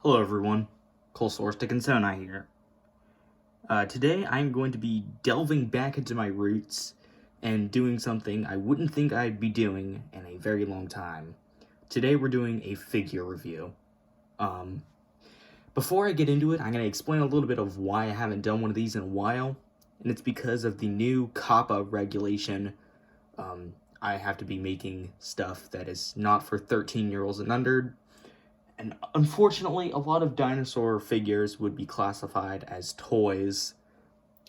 Hello everyone, Saurornitholestes here. Today I'm going to be delving back into my roots and doing something I wouldn't think I'd be doing in a very long time. Today we're doing a figure review. Before I get into it, I'm going to explain a little bit of why I haven't done one of these in a while, and it's because of the new COPPA regulation. I have to be making stuff that is not for 13-year-olds and under. And unfortunately, a lot of dinosaur figures would be classified as toys,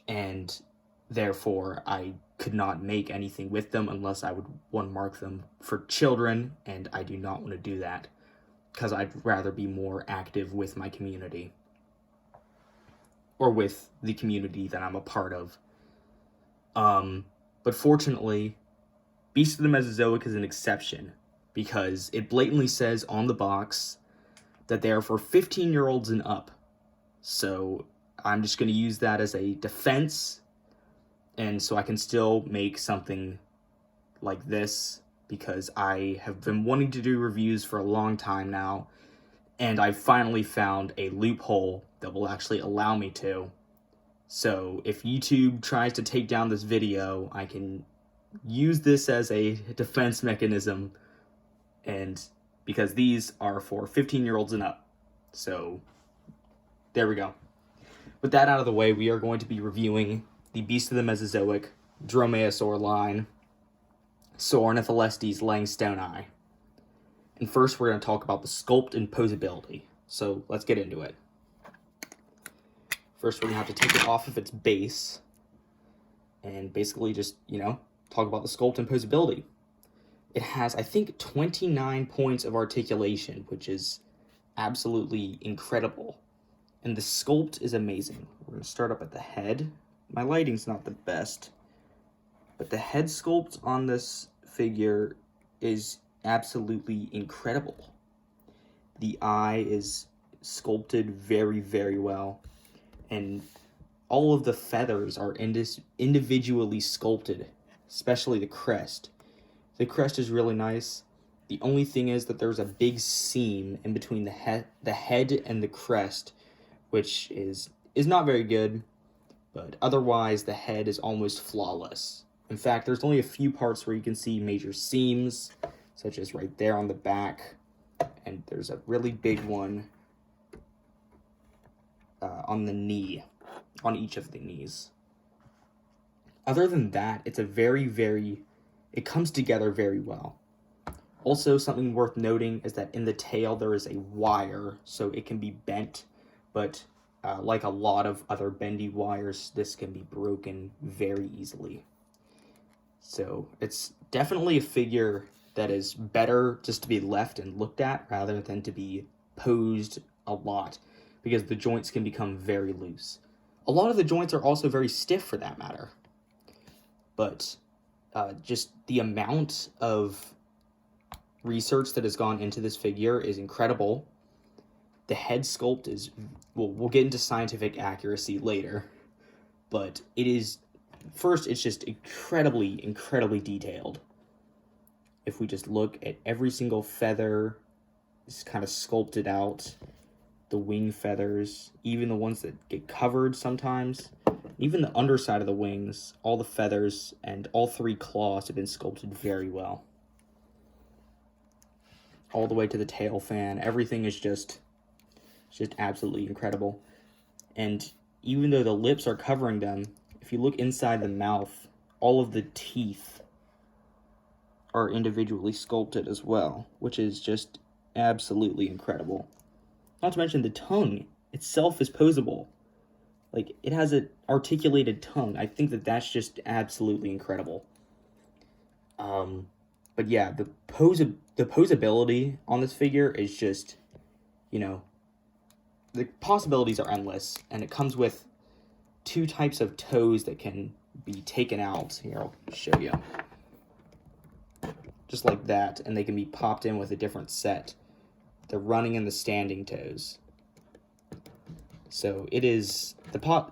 and therefore I could not make anything with them unless I would mark them for children, and I do not want to do that because I'd rather be more active with my community or with the community that I'm a part of. But fortunately, Beast of the Mesozoic is an exception because it blatantly says on the box that they are for 15-year-olds and up. So I'm just going to use that as a defense, and so I can still make something like this because I have been wanting to do reviews for a long time now, and I finally found a loophole that will actually allow me to. So if YouTube tries to take down this video, I can use this as a defense mechanism, and because these are for 15-year-olds and up. So there we go. With that out of the way, we are going to be reviewing the Beast of the Mesozoic Dromaeosaur line, Saurornitholestes langstoni. And first we're going to talk about the sculpt and posability. So let's get into it. First we're going to have to take it off of its base and basically just, talk about the sculpt and posability. It has, I think, 29 points of articulation, which is absolutely incredible. And the sculpt is amazing. We're going to start up at the head. My lighting's not the best, but the head sculpt on this figure is absolutely incredible. The eye is sculpted very, very well, and all of the feathers are individually sculpted, especially the crest. The crest is really nice. The only thing is that there's a big seam in between the head and the crest, which is not very good, but otherwise the head is almost flawless. In fact, there's only a few parts where you can see major seams, such as right there on the back, and there's a really big one on the knee, on each of the knees. Other than that, it's a it comes together very well. Also, something worth noting is that in the tail there is a wire, so it can be bent, but like a lot of other bendy wires, this can be broken very easily. So it's definitely a figure that is better just to be left and looked at rather than to be posed a lot, because the joints can become very loose. A lot of the joints are also very stiff for that matter, but just the amount of research that has gone into this figure is incredible. The head sculpt is, we'll get into scientific accuracy later, but it is, first, it's just incredibly, incredibly detailed. If we just look at every single feather, it's kind of sculpted out, the wing feathers, even the ones that get covered sometimes, even the underside of the wings, all the feathers, and all three claws have been sculpted very well. All the way to the tail fan, everything is just absolutely incredible. And even though the lips are covering them, if you look inside the mouth, all of the teeth are individually sculpted as well, which is just absolutely incredible. Not to mention the tongue itself is posable. Like, it has an articulated tongue. I think that that's just absolutely incredible. But yeah, the posability on this figure is just, the possibilities are endless, and it comes with two types of toes that can be taken out. Here, I'll show you. Just like that, and they can be popped in with a different set. The running and the standing toes. So it is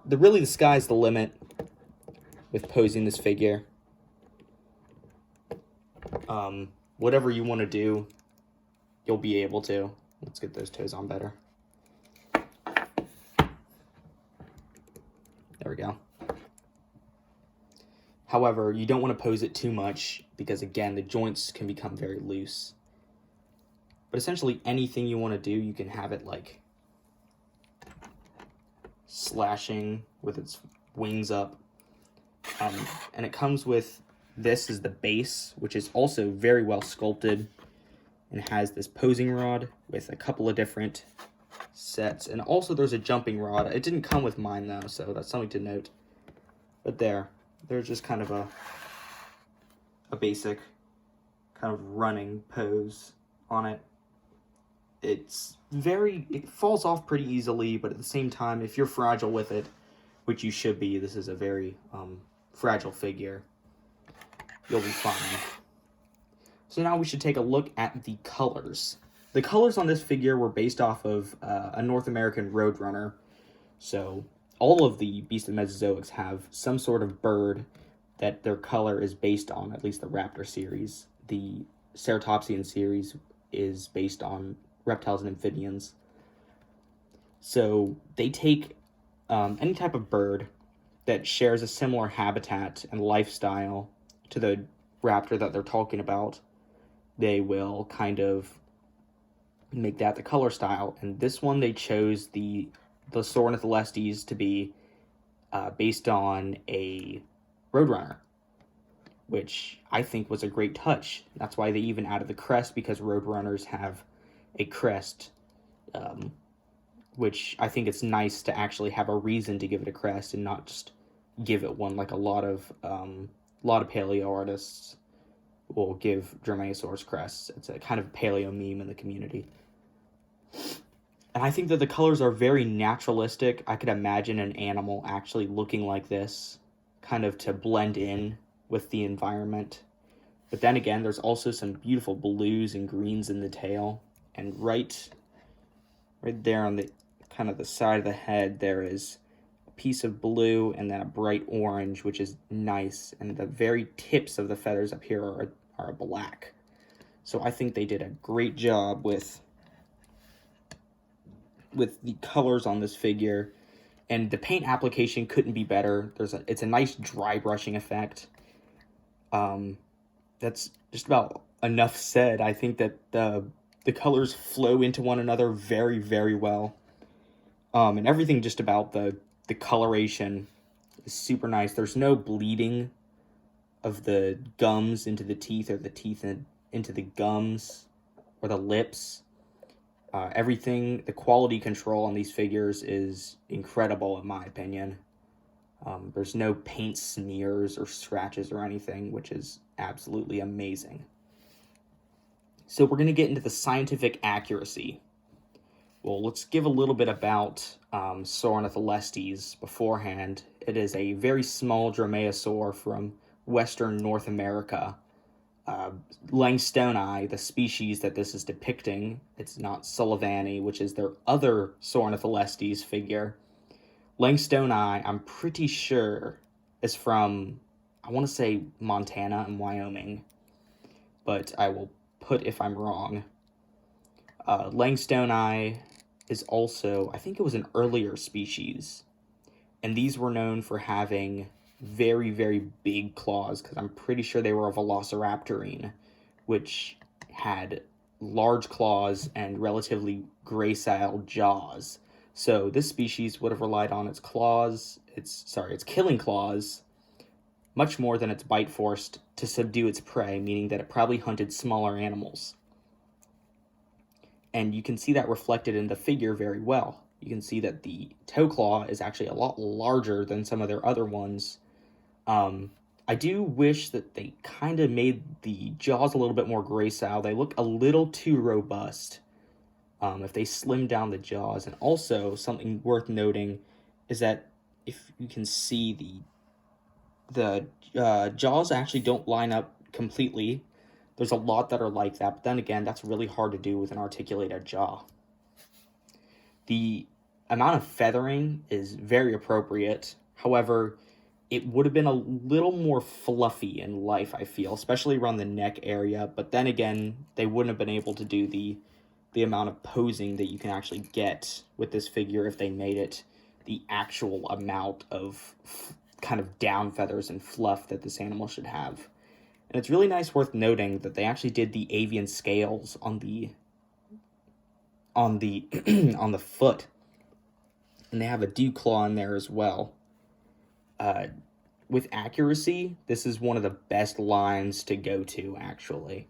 really the sky's the limit with posing this figure. Whatever you want to do, you'll be able to. Let's get those toes on better. There we go. However, you don't want to pose it too much because, again, the joints can become very loose. But essentially anything you want to do, you can have it like slashing with its wings up. And it comes with, this is the base, which is also very well sculpted and has this posing rod with a couple of different sets. And also there's a jumping rod. It didn't come with mine though, so that's something to note. But there's just kind of a basic kind of running pose on it. It falls off pretty easily, but at the same time, if you're fragile with it, which you should be, this is a very fragile figure, you'll be fine. So now we should take a look at the colors. The colors on this figure were based off of a North American roadrunner. So all of the Beasts of the Mesozoics have some sort of bird that their color is based on, at least the raptor series. The ceratopsian series is based on reptiles and amphibians. So they take any type of bird that shares a similar habitat and lifestyle to the raptor that they're talking about. They will kind of make that the color style. And this one, they chose the Saurornitholestes to be based on a roadrunner, which I think was a great touch. That's why they even added the crest, because roadrunners have a crest, which I think it's nice to actually have a reason to give it a crest and not just give it one like a lot of paleo artists will give dromaeosaurs crests. It's a kind of paleo meme in the community. And I think that the colors are very naturalistic. I could imagine an animal actually looking like this, kind of to blend in with the environment. But then again, there's also some beautiful blues and greens in the tail. And right there on the kind of the side of the head, there is a piece of blue and then a bright orange, which is nice. And the very tips of the feathers up here are black. So I think they did a great job with the colors on this figure. And the paint application couldn't be better. It's a nice dry brushing effect. That's just about enough said. I think that the colors flow into one another very, very well. And everything just about the coloration is super nice. There's no bleeding of the gums into the teeth, or the teeth into the gums or the lips. Everything, the quality control on these figures is incredible in my opinion. There's no paint smears or scratches or anything, which is absolutely amazing. So we're going to get into the scientific accuracy. Well, let's give a little bit about Saurornitholestes beforehand. It is a very small dromaeosaur from western North America. Langstoni, the species that this is depicting, it's not Sullivani, which is their other Saurornitholestes figure. Langstoni, I'm pretty sure, is from, I want to say Montana and Wyoming, but I will put if I'm wrong. Langstoni is also, I think it was an earlier species, and these were known for having very, very big claws, because I'm pretty sure they were a velociraptorine, which had large claws and relatively gracile jaws. So this species would have relied on its claws, its killing claws, much more than its bite force to subdue its prey, meaning that it probably hunted smaller animals. And you can see that reflected in the figure very well. You can see that the toe claw is actually a lot larger than some of their other ones. I do wish that they kind of made the jaws a little bit more gracile. They look a little too robust. If they slim down the jaws. And also, something worth noting is that if you can see, the jaws actually don't line up completely. There's a lot that are like that, but then again, that's really hard to do with an articulated jaw. The amount of feathering is very appropriate. However, it would have been a little more fluffy in life, I feel, especially around the neck area. But then again, they wouldn't have been able to do the amount of posing that you can actually get with this figure if they made it the actual amount of kind of down feathers and fluff that this animal should have. And it's really worth noting that they actually did the avian scales on the on the foot, and they have a dew claw in there as well. With accuracy, this is one of the best lines to go to, actually.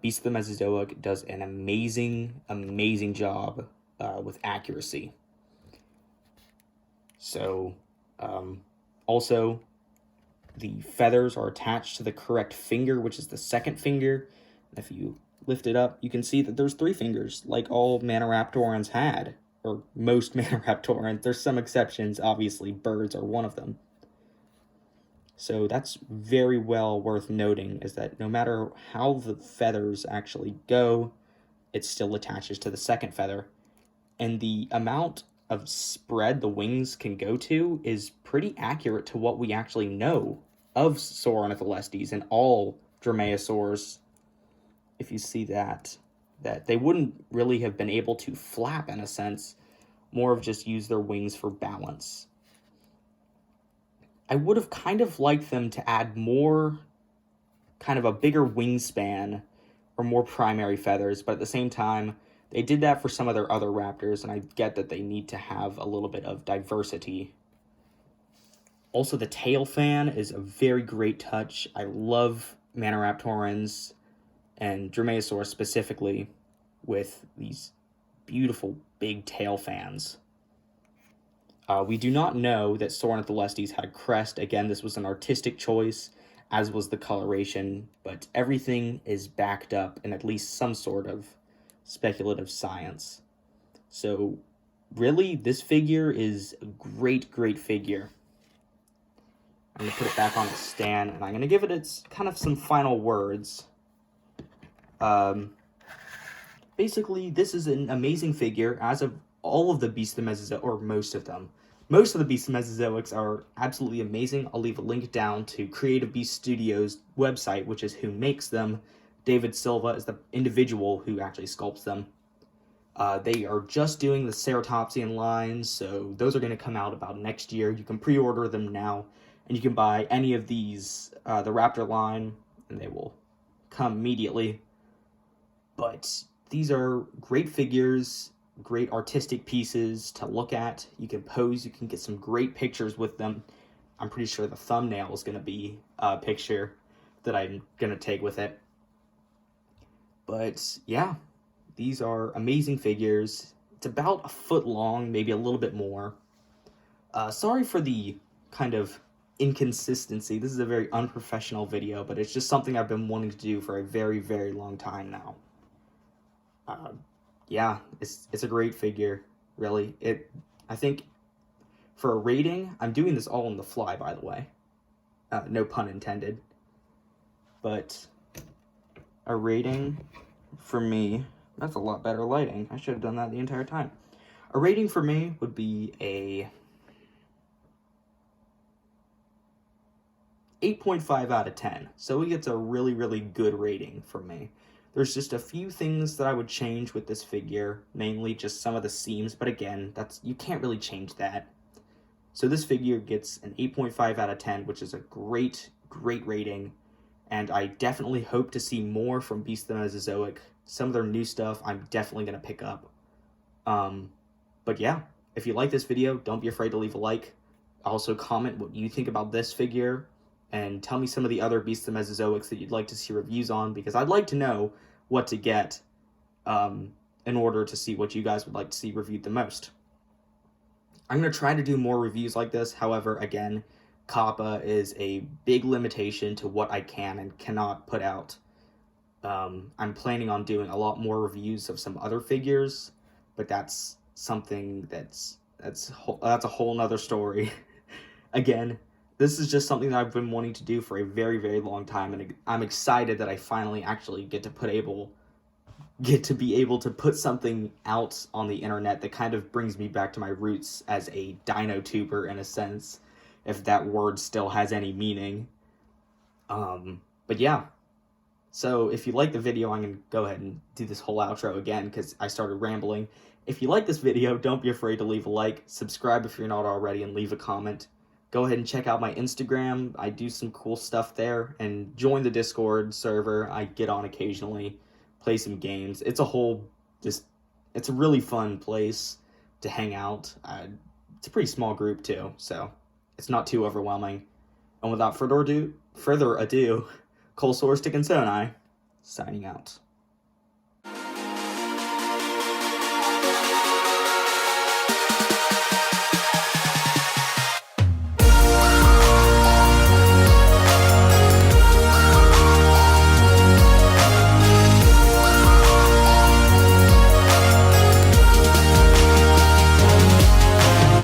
Beast of the Mesozoic does an amazing job with accuracy. So, also, the feathers are attached to the correct finger, which is the second finger. If you lift it up, you can see that there's 3 fingers, like all Maniraptorans had, or most Maniraptorans. There's some exceptions, obviously, birds are one of them. So that's very well worth noting, is that no matter how the feathers actually go, it still attaches to the second feather. And the amount of spread the wings can go to is pretty accurate to what we actually know of Saurornitholestes and all dromaeosaurs. If you see that they wouldn't really have been able to flap in a sense, more of just use their wings for balance. I would have kind of liked them to add more, kind of a bigger wingspan or more primary feathers, but at the same time, they did that for some of their other raptors, and I get that they need to have a little bit of diversity. Also, the tail fan is a very great touch. I love Maniraptorans and Dromaeosaurs specifically with these beautiful big tail fans. We do not know that Saurornitholestes had a crest. Again, this was an artistic choice, as was the coloration, but everything is backed up in at least some sort of speculative science. So, really, this figure is a great figure. I'm going to put it back on its stand, and I'm going to give it its kind of some final words. Basically, this is an amazing figure, as of all of the Beasts of the Mesozoic, or most of them. Most of the Beasts of the Mesozoics are absolutely amazing. I'll leave a link down to Creative Beast Studios' website, which is who makes them. David Silva is the individual who actually sculpts them. They are just doing the Ceratopsian lines, so those are going to come out about next year. You can pre-order them now, and you can buy any of these, the Raptor line, and they will come immediately. But these are great figures, great artistic pieces to look at. You can pose, you can get some great pictures with them. I'm pretty sure the thumbnail is going to be a picture that I'm going to take with it. But yeah, these are amazing figures. It's about a foot long, maybe a little bit more. Sorry for the kind of inconsistency. This is a very unprofessional video, but it's just something I've been wanting to do for a very long time now. Yeah, it's a great figure, really. I think for a rating, I'm doing this all on the fly, by the way. No pun intended. But a rating for me, that's a lot better lighting. I should have done that the entire time. A rating for me would be a 8.5 out of 10. So it gets a really good rating from me. There's just a few things that I would change with this figure, mainly just some of the seams, but again, you can't really change that. So this figure gets an 8.5 out of 10, which is a great rating, and I definitely hope to see more from Beast of the Mesozoic. Some of their new stuff I'm definitely going to pick up. But yeah, if you like this video, don't be afraid to leave a like. Also comment what you think about this figure, and tell me some of the other Beasts of the Mesozoics that you'd like to see reviews on, because I'd like to know what to get in order to see what you guys would like to see reviewed the most. I'm going to try to do more reviews like this. However, again, COPPA is a big limitation to what I can and cannot put out. I'm planning on doing a lot more reviews of some other figures, but that's something that's a whole nother story. Again, this is just something that I've been wanting to do for a very long time, and I'm excited that I finally actually get to be able to put something out on the internet that kind of brings me back to my roots as a dino tuber, in a sense, if that word still has any meaning. But yeah, So if you like the video, I'm going to go ahead and do this whole outro again because I started rambling. If you like this video, don't be afraid to leave a like, subscribe if you're not already, and leave a comment. Go ahead and check out my Instagram. I do some cool stuff there, and join the Discord server. I get on occasionally, play some games. It's a really fun place to hang out. It's a pretty small group too, so it's not too overwhelming. And without further ado, Colesaurus Stick and Soni, signing out.